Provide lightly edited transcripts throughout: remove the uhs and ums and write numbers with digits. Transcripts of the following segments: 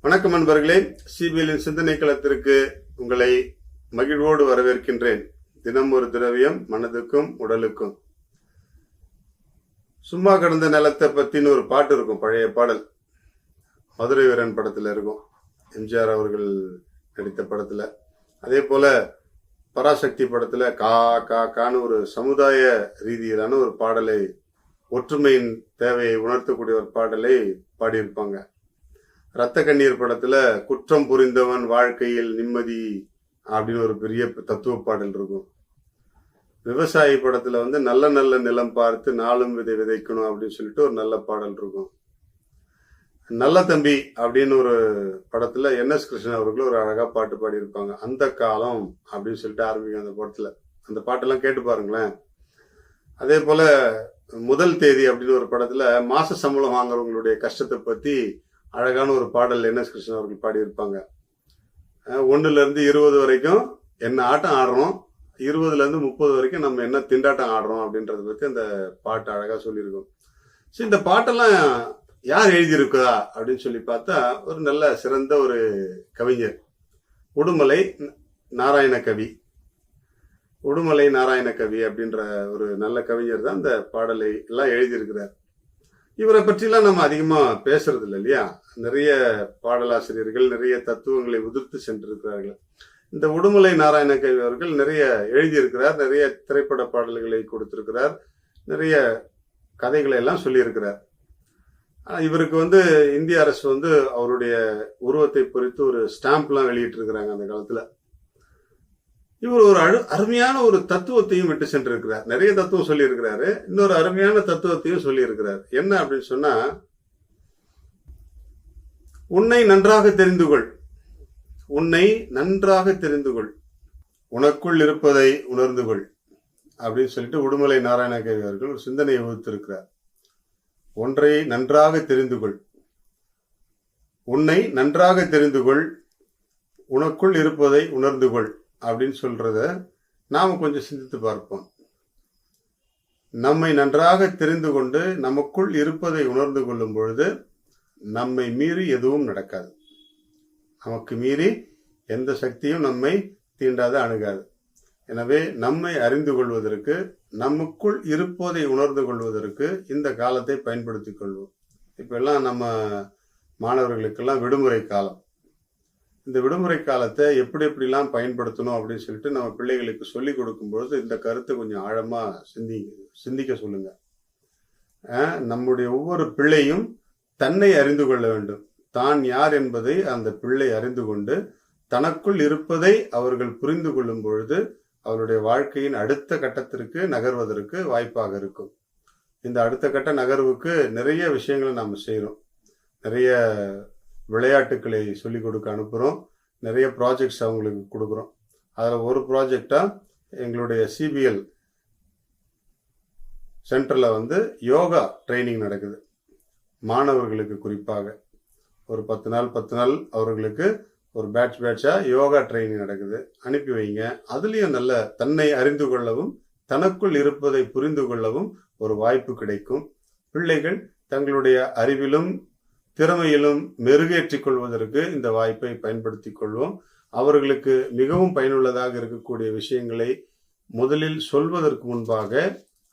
வணக்கம் நண்பர்களே, சிபிஎல்லின் சிந்தனை களத்திற்கு உங்களை மகிழ்வோடு வரவேற்கின்றேன். தினம் ஒரு திரவியம் மனதுக்கும் உடலுக்கும். சும்மா கிடந்த நிலத்தை பத்தின்னு ஒரு பாட்டு இருக்கும், பழைய பாடல். மதுரை வீரன் படத்துல இருக்கும், எம்ஜிஆர் அவர்கள் நடித்த படத்துல. அதே போல பராசக்தி படத்துல கா கா கான்னு ஒரு சமுதாய ரீதியிலான ஒரு பாடலை, ஒற்றுமையின் தேவையை உணர்த்தக்கூடிய ஒரு பாடலை பாடியிருப்பாங்க. ரத்த கண்ணீர் படத்துல குற்றம் புரிந்தவன் வாழ்க்கையில் நிம்மதி அப்படின்னு ஒரு பெரிய தத்துவ பாடல் இருக்கும். விவசாயி படத்துல நல்ல நல்ல நிலம் பார்த்து நாளும் விதை விதைக்கணும் அப்படின்னு சொல்லிட்டு ஒரு நல்ல பாடல் இருக்கும். நல்ல தம்பி அப்படின்னு ஒரு படத்துல என்எஸ் கிருஷ்ணன் அவர்கள் ஒரு அழகா பாட்டு பாடியிருப்பாங்க. அந்த காலம் அப்படின்னு சொல்லிட்டு ஆரம்பிக்கும் அந்த படத்துல. அந்த பாட்டெல்லாம் கேட்டு பாருங்களேன். அதே போல முதல் தேதி அப்படின்னு ஒரு படத்துல மாச சம்பளம் வாங்குறவங்களுடைய கஷ்டத்தை பத்தி அழகான ஒரு பாடல் என்எஸ் கிருஷ்ணன் அவர்கள் பாடியிருப்பாங்க. 1ல இருந்து 20 வரைக்கும் என்ன ஆட்டம் ஆடுறோம், 20ல இருந்து 30 வரைக்கும் நம்ம என்ன திண்டாட்டம் ஆடுறோம் அப்படின்றத பத்தி அந்த பாட்டு அழகா சொல்லியிருக்கோம். சரி, இந்த பாட்டெல்லாம் யார் எழுதியிருக்கா அப்படின்னு சொல்லி பார்த்தா ஒரு நல்ல சிறந்த ஒரு கவிஞர், உடுமலை நாராயண கவி. உடுமலை நாராயண கவி அப்படின்ற ஒரு நல்ல கவிஞர் தான் இந்த பாடலை எல்லாம் எழுதியிருக்கிறார். இவரை பற்றிலாம் நம்ம அதிகமா பேசுறது இல்லை இல்லையா? நிறைய பாடலாசிரியர்கள் நிறைய தத்துவங்களை உதிர்த்து சென்றிருக்கிறார்கள். இந்த உடுமலை நாராயண கவி அவர்கள் நிறைய எழுதியிருக்கிறார், நிறைய திரைப்பட பாடல்களை கொடுத்திருக்கிறார், நிறைய கதைகளை எல்லாம் சொல்லியிருக்கிறார். இவருக்கு இந்திய அரசு அவருடைய உருவத்தை பொறித்து ஒரு ஸ்டாம்ப்லாம் வெளியிட்டு இருக்கிறாங்க அந்த காலத்துல. இவர் ஒரு அருமையான ஒரு தத்துவத்தையும் விட்டு சென்றிருக்கிறார். நிறைய தத்துவம் சொல்லி இருக்கிறாரு, இன்னொரு அருமையான தத்துவத்தையும் சொல்லி இருக்கிறார். என்ன அப்படின்னு சொன்னா, உன்னை நன்றாக தெரிந்து கொள், உன்னை நன்றாக தெரிந்து கொள், உனக்குள் இருப்பதை உணர்ந்து கொள் அப்படின்னு சொல்லிட்டு உடுமலை நாராயண கவி அவர்கள் ஒரு சிந்தனையை வகுத்திருக்கிறார். ஒன்றை நன்றாக தெரிந்து கொள், உன்னை நன்றாக தெரிந்து கொள், உனக்குள் இருப்பதை உணர்ந்து கொள் அப்படின்னு சொல்றத நாம கொஞ்சம் சிந்தித்து பார்ப்போம். நம்மை நன்றாக தெரிந்து கொண்டு நமக்குள் இருப்பதை உணர்ந்து கொள்ளும் பொழுது நம்மை மீறி எதுவும் நடக்காது. நமக்கு மீறி எந்த சக்தியும் நம்மை தீண்டாத அணுகாது. எனவே நம்மை அறிந்து கொள்வதற்கு, நமக்குள் இருப்பதை உணர்ந்து கொள்வதற்கு இந்த காலத்தை பயன்படுத்திக் கொள்வோம். இப்ப எல்லாம் நம்ம மாணவர்களுக்கெல்லாம் விடுமுறை காலம். இந்த விடுமுறை காலத்தை எப்படி எப்படிலாம் பயன்படுத்தணும் அப்படின்னு சொல்லிட்டு நம்ம பிள்ளைகளுக்கு சொல்லிக் கொடுக்கும்பொழுது இந்த கருத்தை கொஞ்சம் ஆழமா சிந்திக்க சொல்லுங்க. நம்முடைய ஒவ்வொரு பிள்ளையும் தன்னை அறிந்து கொள்ள வேண்டும். தான் யார் என்பதை அந்த பிள்ளை அறிந்து கொண்டு தனக்குள் இருப்பதை அவர்கள் புரிந்து கொள்ளும் பொழுது அவருடைய வாழ்க்கையின் அடுத்த கட்டத்திற்கு நகர்வதற்கு வாய்ப்பாக இருக்கும். இந்த அடுத்த கட்ட நகர்வுக்கு நிறைய விஷயங்களை நாம் செய்கிறோம். நிறைய விளையாட்டுக்களை சொல்லிக் கொடுக்க அனுப்புகிறோம், நிறைய ப்ராஜெக்ட்ஸ் அவங்களுக்கு கொடுக்குறோம். அதில் ஒரு ப்ராஜெக்டாக எங்களுடைய சிபிஎல் சென்டரில் யோகா ட்ரைனிங் நடக்குது. மாணவர்களுக்கு குறிப்பாக ஒரு 10 நாள் அவர்களுக்கு ஒரு பேட்சாக யோகா ட்ரைனிங் நடக்குது. அனுப்பி வைங்க. அதுலேயும் நல்ல தன்னை அறிந்து கொள்ளவும் தனக்குள் இருப்பதை புரிந்து கொள்ளவும் ஒரு வாய்ப்பு கிடைக்கும். பிள்ளைகள் தங்களுடைய அறிவிலும் திறமையிலும் மெருகேற்றிக் கொள்வதற்கு இந்த வாய்ப்பை பயன்படுத்திக் கொள்வோம். அவர்களுக்கு மிகவும் பயனுள்ளதாக இருக்கக்கூடிய விஷயங்களை முதலில் சொல்வதற்கு முன்பாக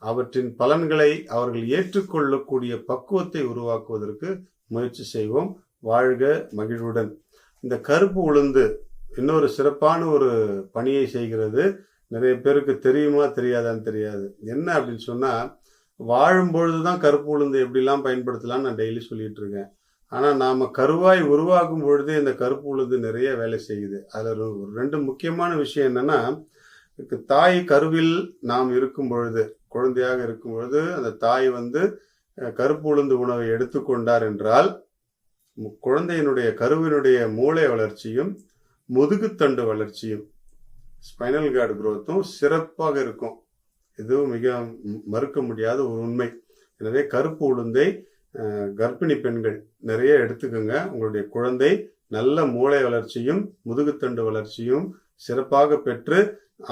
அவற்றின் பலன்களை அவர்கள் ஏற்றுக்கொள்ளக்கூடிய பக்குவத்தை உருவாக்குவதற்கு முயற்சி செய்வோம். வாழ்க மகிழ்வுடன். இந்த கருப்பு உளுந்து இன்னொரு சிறப்பான ஒரு பணியை செய்கிறது. நிறைய பேருக்கு தெரியுமா தெரியாதான்னு தெரியாது. என்ன அப்படின்னு சொன்னா, வாழும் பொழுதுதான் கருப்பு உளுந்து எப்படிலாம் பயன்படுத்தலாம்னு நான் டெய்லி சொல்லிட்டு இருக்கேன். ஆனா நாம கருவாய் உருவாக்கும் பொழுதே இந்த கருப்பு உளுந்து நிறைய வேலை செய்யுது. அதுல ஒரு 2 முக்கியமான விஷயம் என்னன்னா, தாய் கருவில் நாம் இருக்கும் பொழுது, குழந்தையாக இருக்கும் பொழுது அந்த தாய் கருப்பு உளுந்து உணவை எடுத்துக்கொண்டார் என்றால் குழந்தையினுடைய கருவினுடைய மூளை வளர்ச்சியும் முதுகுத்தண்டு வளர்ச்சியும் ஸ்பைனல் கார்டு குரோத்தும் சிறப்பாக இருக்கும். இது மிக மறுக்க முடியாத ஒரு உண்மை. எனவே கருப்பு உளுந்தை கர்ப்பிணி பெண்கள் நிறைய எடுத்துக்கோங்க. உங்களுடைய குழந்தை நல்ல மூளை வளர்ச்சியும் முதுகுத்தண்டு வளர்ச்சியும் சிறப்பாக பெற்று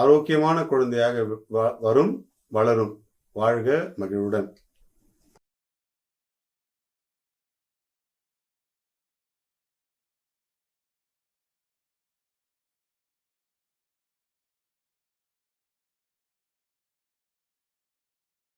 ஆரோக்கியமான குழந்தையாக வளரும். வாழ்க மகிழ்வுடன்.